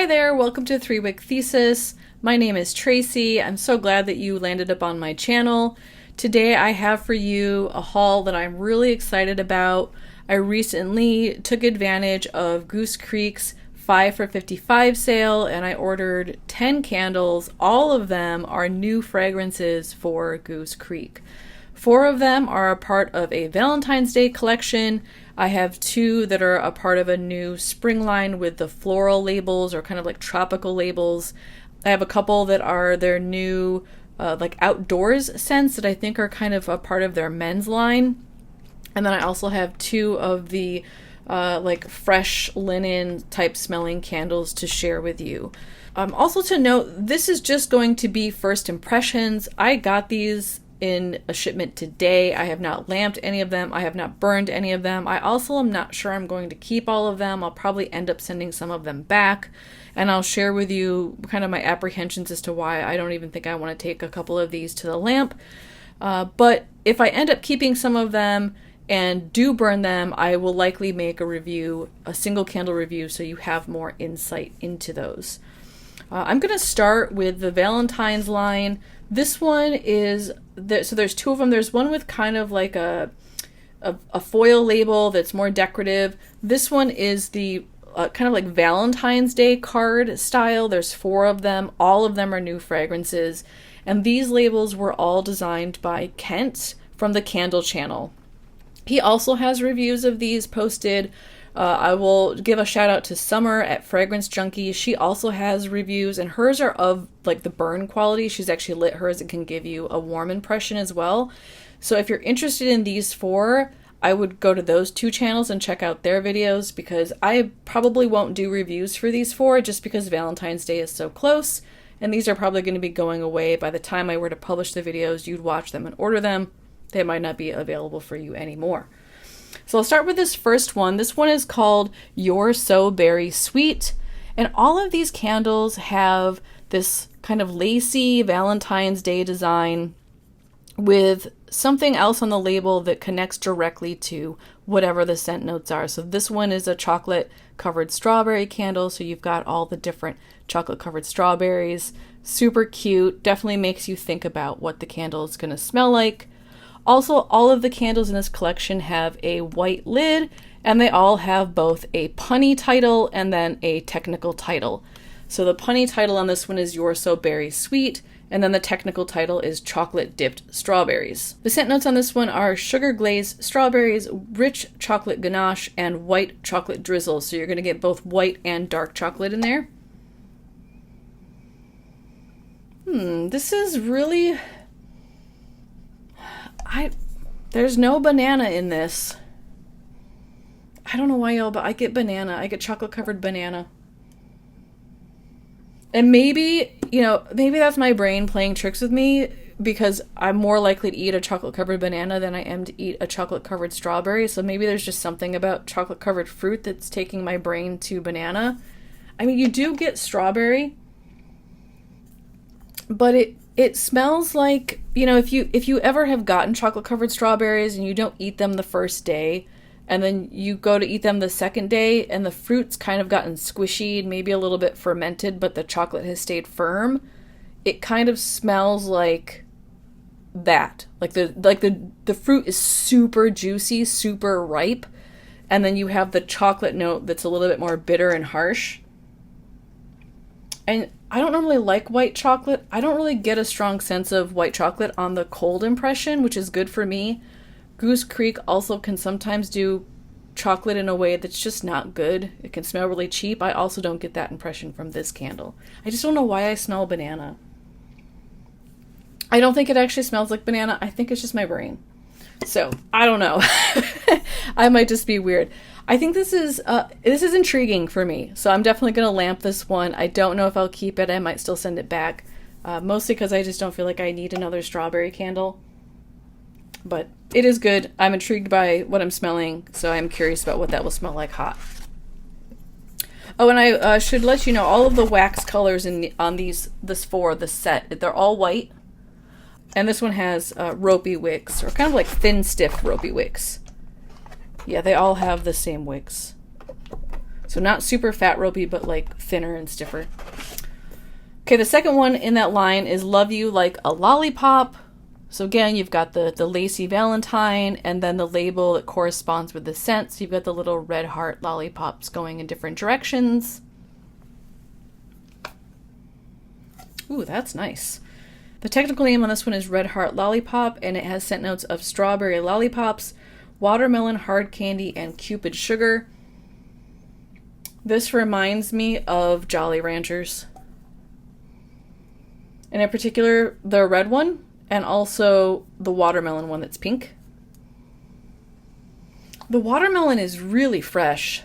Hi there, welcome to 3-Wick Thesis. My name is Tracy. I'm so glad that you landed up on my channel. Today I have for you a haul that I'm really excited about. I recently took advantage of Goose Creek's 5 for $55 sale and I ordered 10 candles. All of them are new fragrances for Goose Creek. 4 of them are a part of a Valentine's Day collection. I have 2 that are a part of a new spring line with the floral labels or kind of like tropical labels. I have a couple that are their new like outdoors scents that I think are kind of a part of their men's line. And then I also have 2 of the like fresh linen type smelling candles to share with you. Also to note, this is just going to be first impressions. I got these in a shipment today. I have not lamped any of them. I have not burned any of them. I also am not sure I'm going to keep all of them. I'll probably end up sending some of them back, and I'll share with you kind of my apprehensions as to why I don't even think I want to take a couple of these to the lamp. But if I end up keeping some of them and do burn them, I will likely make a review, a single candle review, so you have more insight into those. I'm going to start with the Valentine's line. This one is, so there's 2 of them. There's one with kind of like a foil label that's more decorative. This one is the kind of like Valentine's Day card style. There's 4 of them. All of them are new fragrances. And these labels were all designed by Kent from the Candle channel. He also has reviews of these posted. I will give a shout out to Sommer at Fragrance Junkie. She also has reviews, and hers are of like the burn quality. She's actually lit hers and can give you a warm impression as well. So if you're interested in these 4, I would go to those 2 channels and check out their videos, because I probably won't do reviews for these 4 just because Valentine's Day is so close, and these are probably going to be going away by the time I were to publish the videos. You'd watch them and order them. They might not be available for you anymore. So I'll start with this first one. This one is called You're So Berry Sweet. And all of these candles have this kind of lacy Valentine's Day design with something else on the label that connects directly to whatever the scent notes are. So this one is a chocolate covered strawberry candle. So you've got all the different chocolate covered strawberries. Super cute. Definitely makes you think about what the candle is going to smell like. Also, all of the candles in this collection have a white lid, and they all have both a punny title and then a technical title. So the punny title on this one is You're So Berry Sweet, and then the technical title is Chocolate Dipped Strawberries. The scent notes on this one are sugar glazed strawberries, rich chocolate ganache, and white chocolate drizzle. So you're going to get both white and dark chocolate in there. This is really... There's no banana in this. I don't know why y'all, but I get banana. I get chocolate covered banana. And maybe, maybe that's my brain playing tricks with me, because I'm more likely to eat a chocolate covered banana than I am to eat a chocolate covered strawberry. So maybe there's just something about chocolate covered fruit that's taking my brain to banana. I mean, you do get strawberry, but it smells like, if you ever have gotten chocolate covered strawberries and you don't eat them the first day, and then you go to eat them the second day and the fruit's kind of gotten squishy, maybe a little bit fermented, but the chocolate has stayed firm, it kind of smells like that. Like the fruit is super juicy, super ripe, and then you have the chocolate note that's a little bit more bitter and harsh. And I don't normally like white chocolate. I don't really get a strong sense of white chocolate on the cold impression, which is good for me. Goose Creek also can sometimes do chocolate in a way that's just not good. It can smell really cheap. I also don't get that impression from this candle. I just don't know why I smell banana. I don't think it actually smells like banana. I think it's just my brain. So, I don't know. I might just be weird. I think this is intriguing for me, so I'm definitely going to lamp this one. I don't know if I'll keep it. I might still send it back, mostly because I just don't feel like I need another strawberry candle. But it is good. I'm intrigued by what I'm smelling, so I'm curious about what that will smell like hot. Oh, and I should let you know, all of the wax colors on this set, they're all white. And this one has ropey wicks, or kind of like thin, stiff ropey wicks. Yeah, they all have the same wicks. So not super fat ropey, but like thinner and stiffer. Okay, the second one in that line is Love You Like a Lollipop. So again, you've got the lacy Valentine and then the label that corresponds with the scent. So you've got the little red heart lollipops going in different directions. Ooh, that's nice. The technical name on this one is Red Heart Lollipop, and it has scent notes of strawberry lollipops, watermelon hard candy, and Cupid sugar. This reminds me of Jolly Ranchers. And in particular, the red one, and also the watermelon one that's pink. The watermelon is really fresh.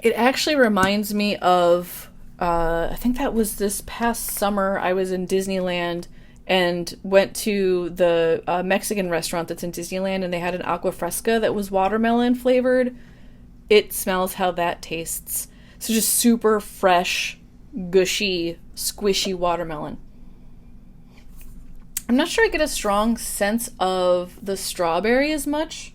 It actually reminds me of, I think that was this past summer, I was in Disneyland and went to the Mexican restaurant that's in Disneyland, and they had an agua fresca that was watermelon flavored. It smells how that tastes. So just super fresh, gushy, squishy watermelon. I'm not sure I get a strong sense of the strawberry as much.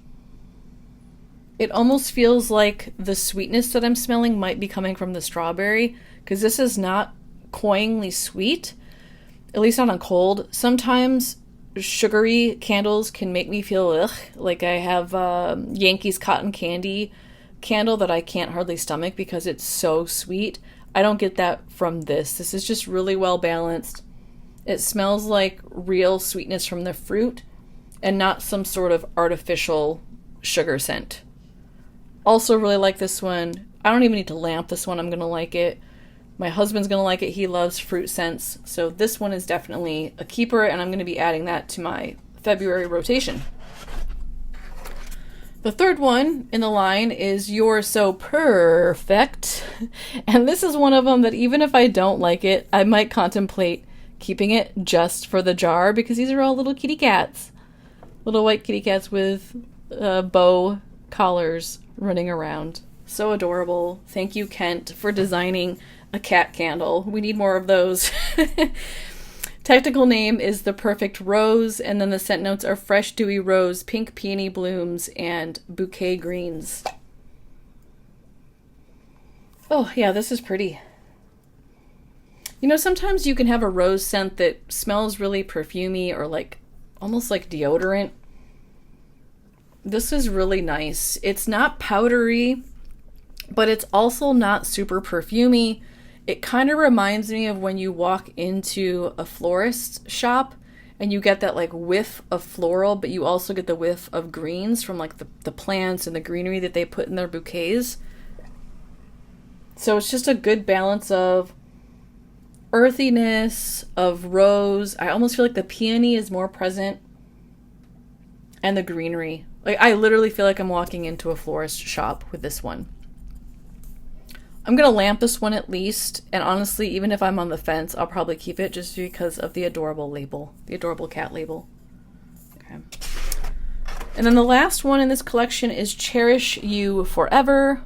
It almost feels like the sweetness that I'm smelling might be coming from the strawberry, because this is not cloyingly sweet, at least not on cold. Sometimes sugary candles can make me feel ugh, like I have Yankees cotton candy candle that I can't hardly stomach because it's so sweet. I don't get that from this. This is just really well balanced. It smells like real sweetness from the fruit and not some sort of artificial sugar scent. Also really like this one. I don't even need to lamp this one. I'm going to like it. My husband's going to like it. He loves fruit scents. So this one is definitely a keeper, and I'm going to be adding that to my February rotation. The third one in the line is You're So Purr-Fect. And this is one of them that even if I don't like it, I might contemplate keeping it just for the jar, because these are all little kitty cats. Little white kitty cats with bow collars running around. So adorable. Thank you, Kent, for designing a cat candle. We need more of those. Technical name is The Perfect Rose, and then the scent notes are fresh dewy rose, pink peony blooms, and bouquet greens. Oh yeah, this is pretty. You know, sometimes you can have a rose scent that smells really perfumey or like almost like deodorant. This is really nice. It's not powdery, but it's also not super perfumey. It kind of reminds me of when you walk into a florist shop and you get that like whiff of floral, but you also get the whiff of greens from like the plants and the greenery that they put in their bouquets. So it's just a good balance of earthiness, of rose. I almost feel like the peony is more present, and the greenery. Like I literally feel like I'm walking into a florist shop with this one. I'm gonna lamp this one at least, and honestly, even if I'm on the fence, I'll probably keep it just because of the adorable label, the adorable cat label. Okay. And then the last one in this collection is Cherish You Forever.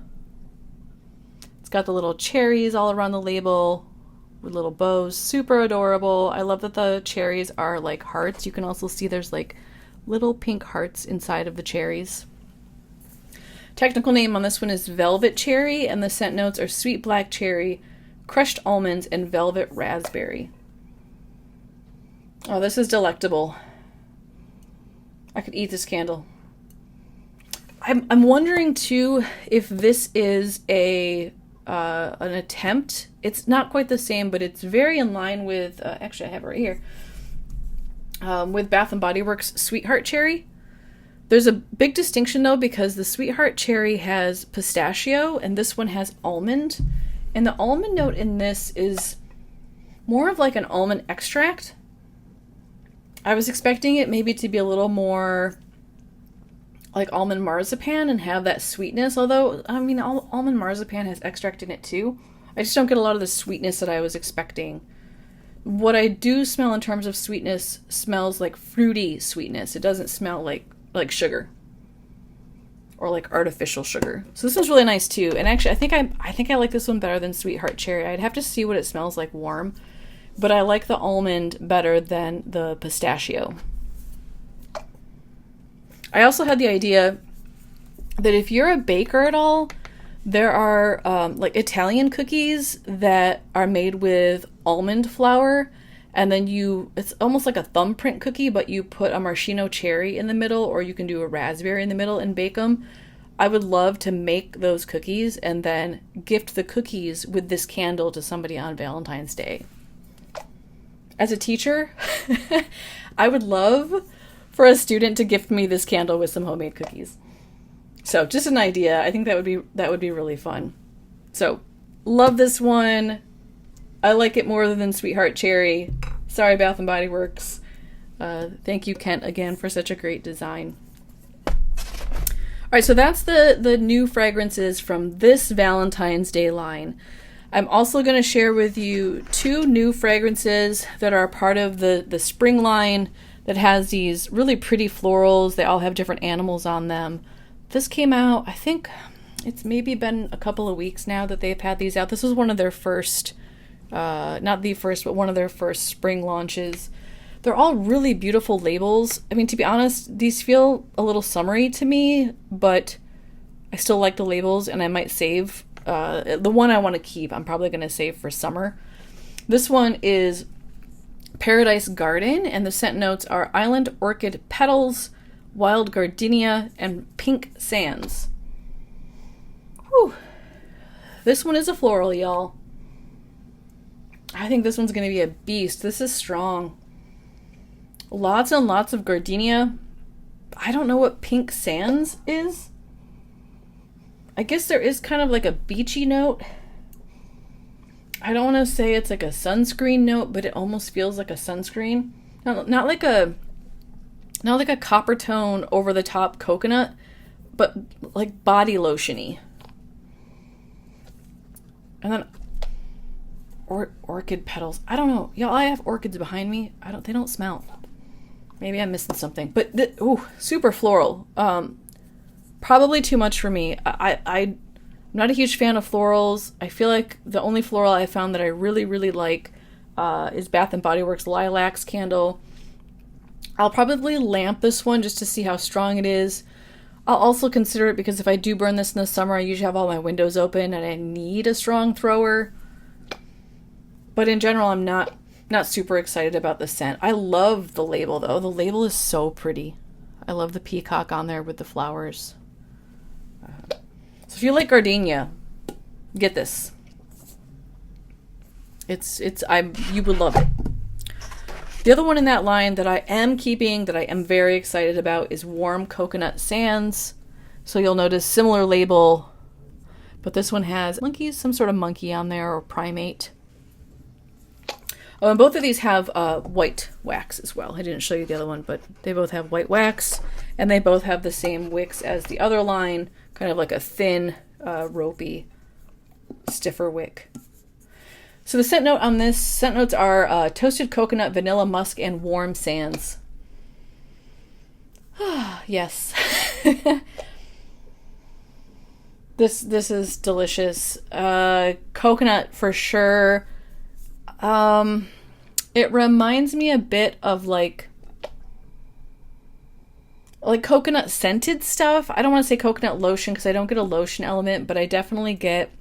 It's got the little cherries all around the label with little bows. Super adorable. I love that the cherries are like hearts. You can also see there's like little pink hearts inside of the cherries. Technical name on this one is Velvet Cherry, and the scent notes are sweet black cherry, crushed almonds, and velvet raspberry. Oh, this is delectable. I could eat this candle. I'm wondering too if this is an attempt. It's not quite the same, but it's very in line with, actually I have it right here, with Bath & Body Works Sweetheart Cherry. There's a big distinction though, because the Sweetheart Cherry has pistachio and this one has almond. And the almond note in this is more of like an almond extract. I was expecting it maybe to be a little more like almond marzipan and have that sweetness. Although, I mean, almond marzipan has extract in it too. I just don't get a lot of the sweetness that I was expecting. What I do smell in terms of sweetness smells like fruity sweetness. It doesn't smell like sugar or like artificial sugar. So this one's really nice too. And actually, I think I like this one better than Sweetheart Cherry. I'd have to see what it smells like warm, but I like the almond better than the pistachio. I also had the idea that if you're a baker at all, There are like Italian cookies that are made with almond flour, and then it's almost like a thumbprint cookie, but you put a maraschino cherry in the middle, or you can do a raspberry in the middle and bake them. I would love to make those cookies and then gift the cookies with this candle to somebody on Valentine's Day. As a teacher, I would love for a student to gift me this candle with some homemade cookies. So just an idea. I think that would be really fun. So love this one. I like it more than Sweetheart Cherry. Sorry, Bath and Body Works. Thank you, Kent, again for such a great design. All right, so that's the new fragrances from this Valentine's Day line. I'm also going to share with you 2 new fragrances that are part of the spring line that has these really pretty florals. They all have different animals on them. This came out, I think it's maybe been a couple of weeks now that they've had these out. This was one of their first, not the first, but one of their first spring launches. They're all really beautiful labels. I mean, to be honest, these feel a little summery to me, but I still like the labels, and I might save. The one I want to keep, I'm probably going to save for summer. This one is Paradise Garden, and the scent notes are Island Orchid Petals, Wild Gardenia, and Pink Sands. Whew. This one is a floral, y'all. I think this one's going to be a beast. This is strong. Lots and lots of gardenia. I don't know what Pink Sands is. I guess there is kind of like a beachy note. I don't want to say it's like a sunscreen note, but it almost feels like a sunscreen. Not like a copper tone over the top coconut, but like body lotion-y. And then orchid petals. I don't know. Y'all, I have orchids behind me. They don't smell. Maybe I'm missing something. But super floral. Probably too much for me. I'm not a huge fan of florals. I feel like the only floral I found that I really, really like is Bath and Body Works Lilacs Candle. I'll probably lamp this one just to see how strong it is. I'll also consider it because if I do burn this in the summer, I usually have all my windows open and I need a strong thrower. But in general, I'm not super excited about the scent. I love the label, though. The label is so pretty. I love the peacock on there with the flowers. So if you like gardenia, get this. You would love it. The other one in that line that I am keeping, that I am very excited about, is Warm Coconut Sands. So you'll notice similar label, but this one has some sort of monkey on there, or primate. Oh, and both of these have white wax as well. I didn't show you the other one, but they both have white wax, and they both have the same wicks as the other line, kind of like a thin, ropey, stiffer wick. So the scent notes are toasted coconut, vanilla musk, and warm sands. Yes. This is delicious. Coconut for sure. It reminds me a bit of like coconut scented stuff. I don't want to say coconut lotion because I don't get a lotion element, but I definitely get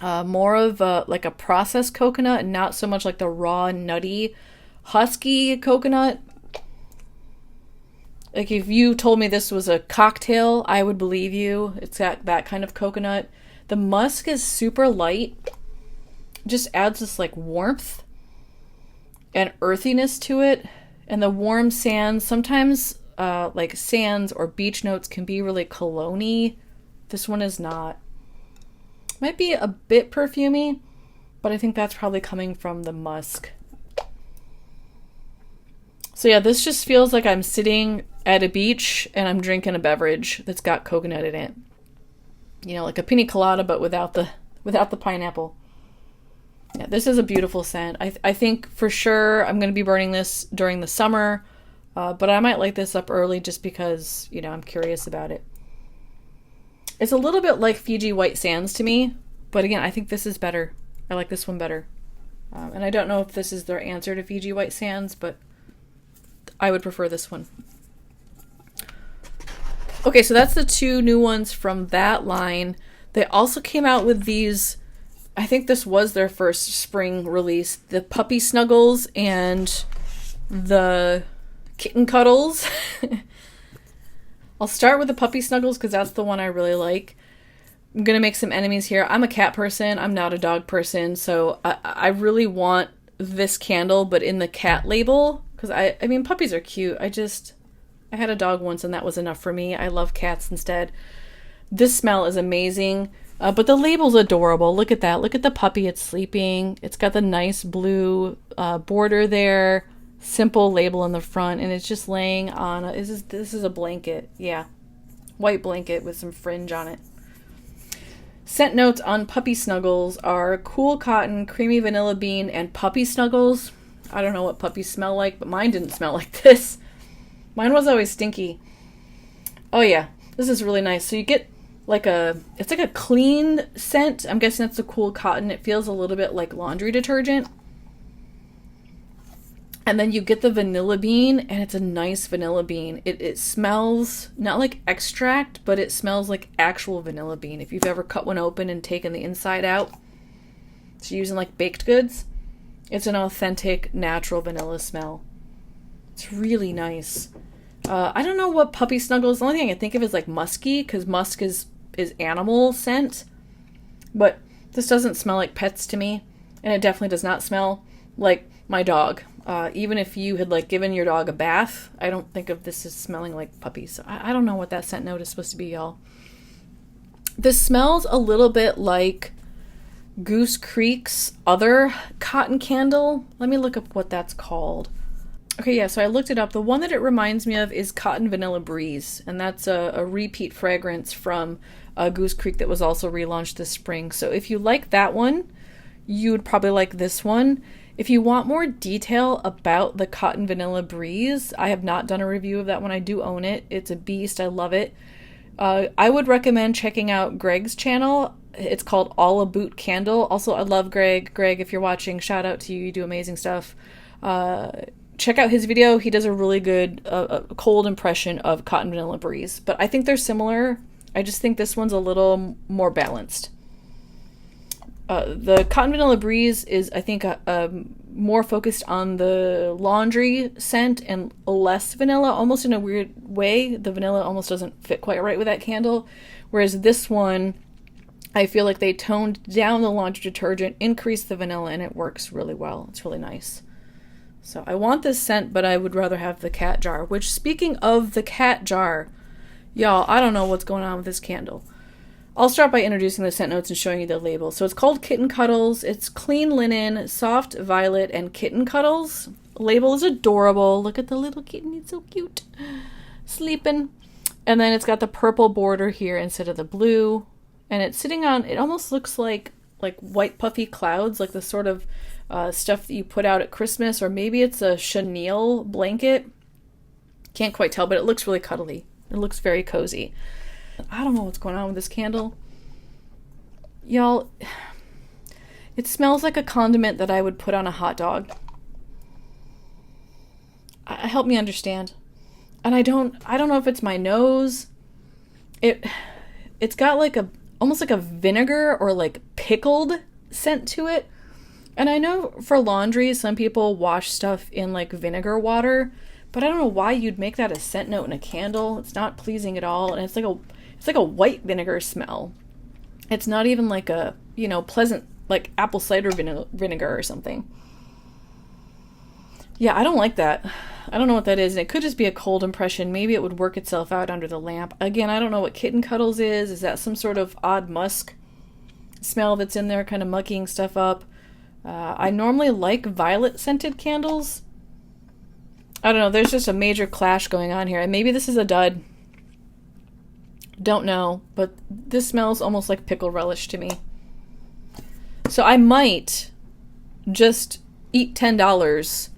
more of like a processed coconut and not so much like the raw, nutty, husky coconut. Like if you told me this was a cocktail, I would believe you. It's got that kind of coconut. The musk is super light. Just adds this like warmth and earthiness to it. And the warm sands, sometimes like sands or beach notes can be really cologne-y. This one is not. Might be a bit perfumey, but I think that's probably coming from the musk. So yeah, this just feels like I'm sitting at a beach and I'm drinking a beverage that's got coconut in it. You know, like a pina colada, but without the pineapple. Yeah, this is a beautiful scent. I think for sure I'm going to be burning this during the summer, but I might light this up early just because, you know, I'm curious about it. It's a little bit like Fiji White Sands to me, but again, I think this is better. I like this one better. And I don't know if this is their answer to Fiji White Sands, but I would prefer this one. Okay, so that's the two new ones from that line. They also came out with these, I think this was their first spring release, the Puppy Snuggles and the Kitten Cuddles. I'll start with the Puppy Snuggles because that's the one I really like. I'm going to make some enemies here. I'm a cat person. I'm not a dog person. So I really want this candle, but in the cat label. Because I mean, puppies are cute. I had a dog once and that was enough for me. I love cats instead. This smell is amazing. But the label's adorable. Look at that. Look at the puppy. It's sleeping. It's got the nice blue border there. Simple label in the front. And it's just laying on this is a blanket. Yeah. White blanket with some fringe on it. Scent notes on Puppy Snuggles are cool cotton, creamy vanilla bean, and puppy snuggles. I don't know what puppies smell like, but mine didn't smell like this. Mine was always stinky. Oh yeah, this is really nice. So you get it's like a clean scent. I'm guessing that's the cool cotton. It feels a little bit like laundry detergent. And then you get the vanilla bean, and it's a nice vanilla bean. It smells not like extract, but it smells like actual vanilla bean. If you've ever cut one open and taken the inside out, so using like baked goods, it's an authentic, natural vanilla smell. It's really nice. I don't know what Puppy Snuggles, the only thing I can think of is like musky, because musk is animal scent. But this doesn't smell like pets to me, and it definitely does not smell like my dog. Even if you had like given your dog a bath, I don't think of this as smelling like puppies. So I don't know what that scent note is supposed to be, y'all. This smells a little bit like Goose Creek's other cotton candle. Let me look up what that's called. Okay, yeah, so I looked it up. The one that it reminds me of is Cotton Vanilla Breeze, and that's a repeat fragrance from Goose Creek that was also relaunched this spring. So if you like that one, you would probably like this one. If you want more detail about the Cotton Vanilla Breeze, I have not done a review of that one. I do own it. It's a beast. I love it. I would recommend checking out Greg's channel. It's called All About Candle. Also, I love Greg. Greg, if you're watching, shout out to you. You do amazing stuff. Check out his video. He does a really good cold impression of Cotton Vanilla Breeze. But I think they're similar. I just think this one's a little more balanced. The Cotton Vanilla Breeze is, I think, more focused on the laundry scent and less vanilla. Almost in a weird way, the vanilla almost doesn't fit quite right with that candle. Whereas this one, I feel like they toned down the laundry detergent, increased the vanilla, and it works really well. It's really nice. So I want this scent, but I would rather have the cat jar. Which, speaking of the cat jar, y'all, I don't know what's going on with this candle. I'll start by introducing the scent notes and showing you the label. So it's called Kitten Cuddles. It's clean linen, soft violet, and Kitten Cuddles. Label is adorable. Look at the little kitten. It's so cute. Sleeping. And then it's got the purple border here instead of the blue. And it's sitting on, it almost looks like white puffy clouds, like the sort of stuff that you put out at Christmas, or maybe it's a chenille blanket. Can't quite tell, but it looks really cuddly. It looks very cozy. I don't know what's going on with this candle. Y'all, it smells like a condiment that I would put on a hot dog. Help me understand. And I don't know if it's my nose. It's got like almost like a vinegar or like pickled scent to it. And I know for laundry, some people wash stuff in like vinegar water, but I don't know why you'd make that a scent note in a candle. It's not pleasing at all. And it's like a white vinegar smell. It's not even like a, pleasant, like apple cider vinegar or something. Yeah, I don't like that. I don't know what that is. And it could just be a cold impression. Maybe it would work itself out under the lamp. Again, I don't know what Kitten Cuddles is. Is that some sort of odd musk smell that's in there, kind of mucking stuff up? I normally like violet scented candles. I don't know. There's just a major clash going on here. And maybe this is a dud. Don't know, but this smells almost like pickle relish to me. So I might just eat $10,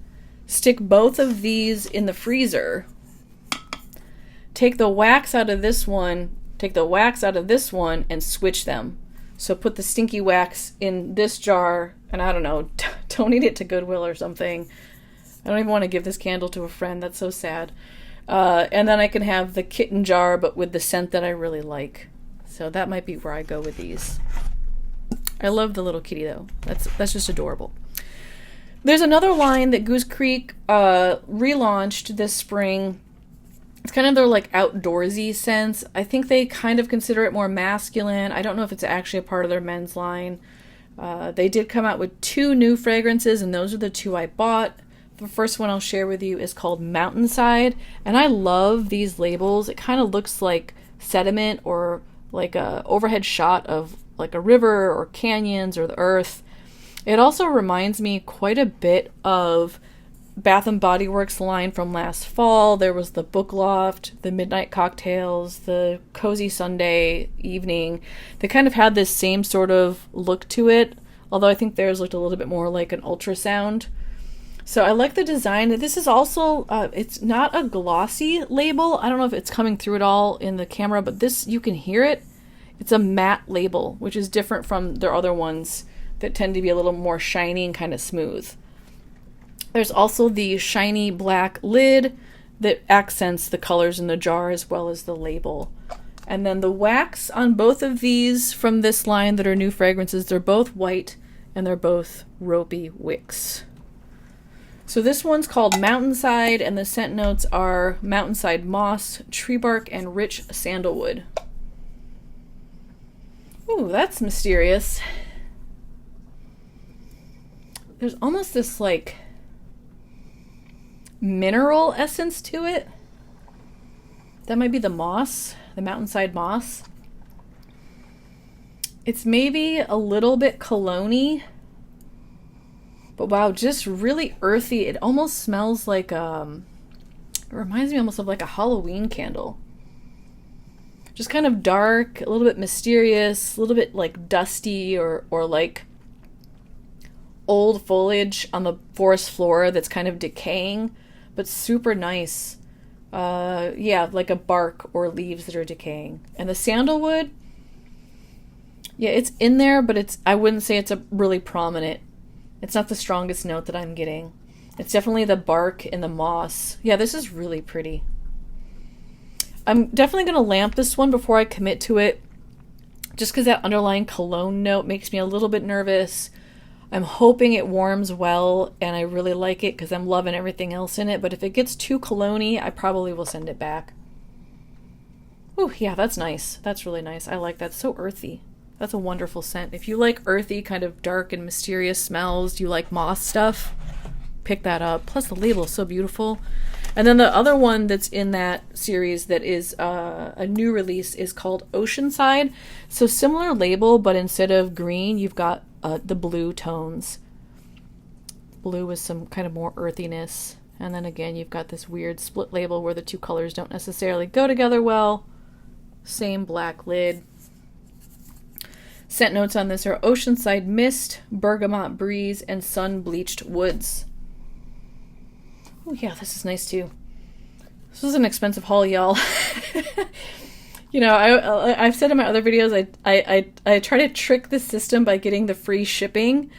stick both of these in the freezer, take the wax out of this one, take the wax out of this one, and switch them. So put the stinky wax in this jar, and I don't know, donate it to Goodwill or something. I don't even want to give this candle to a friend. That's so sad. And then I can have the kitten jar, but with the scent that I really like. So that might be where I go with these. I love the little kitty though. That's just adorable. There's another line that Goose Creek relaunched this spring. It's kind of their like outdoorsy sense. I think they kind of consider it more masculine. I don't know if it's actually a part of their men's line. They did come out with 2 new fragrances, and those are the 2 I bought. The first one I'll share with you is called Mountainside, and I love these labels. It kind of looks like sediment or like a overhead shot of like a river or canyons or the earth. It also reminds me quite a bit of Bath & Body Works line from last fall. There was the Book Loft, the Midnight Cocktails, the Cozy Sunday Evening. They kind of had this same sort of look to it, although I think theirs looked a little bit more like an ultrasound. So I like the design. This is also, it's not a glossy label. I don't know if it's coming through at all in the camera, but this, you can hear it. It's a matte label, which is different from their other ones that tend to be a little more shiny and kind of smooth. There's also the shiny black lid that accents the colors in the jar as well as the label. And then the wax on both of these from this line that are new fragrances, they're both white and they're both ropey wicks. So this one's called Mountainside, and the scent notes are mountainside moss, tree bark, and rich sandalwood. Ooh, that's mysterious. There's almost this like mineral essence to it. That might be the moss, the mountainside moss. It's maybe a little bit cologne-y, but wow, just really earthy. It almost smells like it reminds me almost of like a Halloween candle. Just kind of dark, a little bit mysterious, a little bit like dusty or like old foliage on the forest floor that's kind of decaying, but super nice. Yeah, like a bark or leaves that are decaying. And the sandalwood, yeah, it's in there, but I wouldn't say it's a really prominent. It's not the strongest note that I'm getting. It's definitely the bark and the moss. Yeah, this is really pretty. I'm definitely going to lamp this one before I commit to it, just because that underlying cologne note makes me a little bit nervous. I'm hoping it warms well, and I really like it because I'm loving everything else in it, but if it gets too cologne-y, I probably will send it back. Ooh, yeah, that's nice. That's really nice. I like that. It's so earthy. That's a wonderful scent. If you like earthy, kind of dark and mysterious smells, you like moss stuff, pick that up. Plus the label is so beautiful. And then the other one that's in that series that is a new release is called Oceanside. So similar label, but instead of green, you've got the blue tones. Blue with some kind of more earthiness. And then again, you've got this weird split label where the two colors don't necessarily go together well. Same black lid. Scent notes on this are Oceanside Mist, Bergamot Breeze, and Sun-Bleached Woods. Oh yeah, this is nice too. This was an expensive haul, y'all. You know, I've said in my other videos, I try to trick the system by getting the free shipping.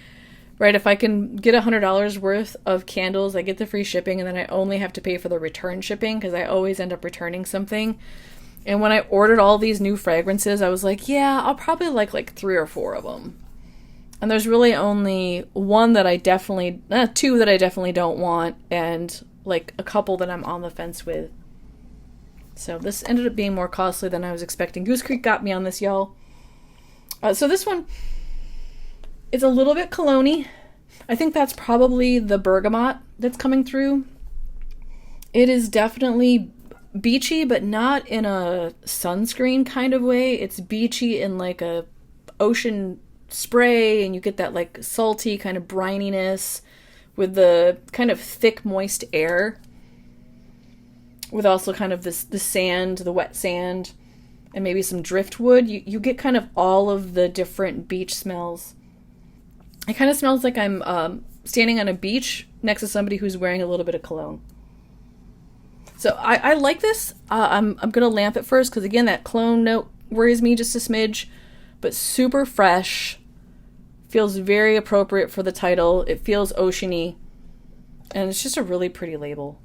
Right, if I can get $100 worth of candles, I get the free shipping, and then I only have to pay for the return shipping because I always end up returning something. And when I ordered all these new fragrances, I was like, yeah, I'll probably like 3 or 4 of them. And there's really only one that I definitely, 2 that I definitely don't want, and like a couple that I'm on the fence with. So this ended up being more costly than I was expecting. Goose Creek got me on this, y'all. So this one, it's a little bit cologne-y. I think that's probably the bergamot that's coming through. It is definitely beachy, but not in a sunscreen kind of way. It's beachy in like a ocean spray, and you get that like salty kind of brininess with the kind of thick, moist air, with also kind of the sand, the wet sand, and maybe some driftwood. You get kind of all of the different beach smells. It kind of smells like I'm standing on a beach next to somebody who's wearing a little bit of cologne. So I like this. I'm going to lamp it first because, again, that cologne note worries me just a smidge. But super fresh. Feels very appropriate for the title. It feels oceany. And it's just a really pretty label.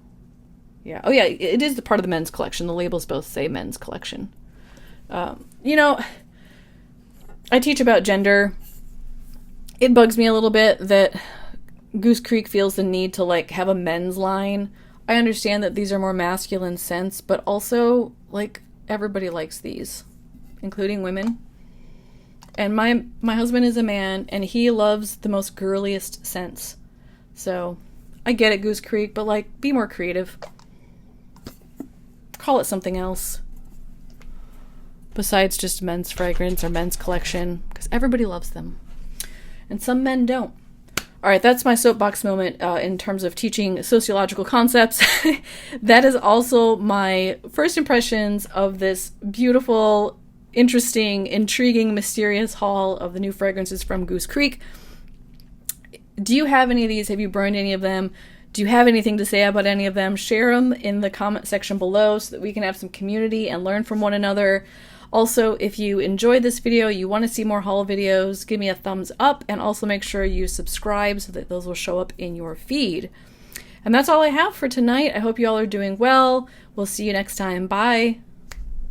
Yeah. Oh, yeah. It is the part of the men's collection. The labels both say men's collection. You know, I teach about gender. It bugs me a little bit that Goose Creek feels the need to like have a men's line. I understand that these are more masculine scents, but also like everybody likes these, including women. And my husband is a man, and he loves the most girliest scents. So I get it, Goose Creek, but like, be more creative. Call it something else besides just men's fragrance or men's collection, because everybody loves them, and some men don't. All right, that's my soapbox moment in terms of teaching sociological concepts. That is also my first impressions of this beautiful, interesting, intriguing, mysterious haul of the new fragrances from Goose Creek. Do you have any of these? Have you burned any of them? Do you have anything to say about any of them? Share them in the comment section below so that we can have some community and learn from one another. Also, if you enjoyed this video, you want to see more haul videos, give me a thumbs up, and also make sure you subscribe so that those will show up in your feed. And that's all I have for tonight. I hope you all are doing well. We'll see you next time. Bye.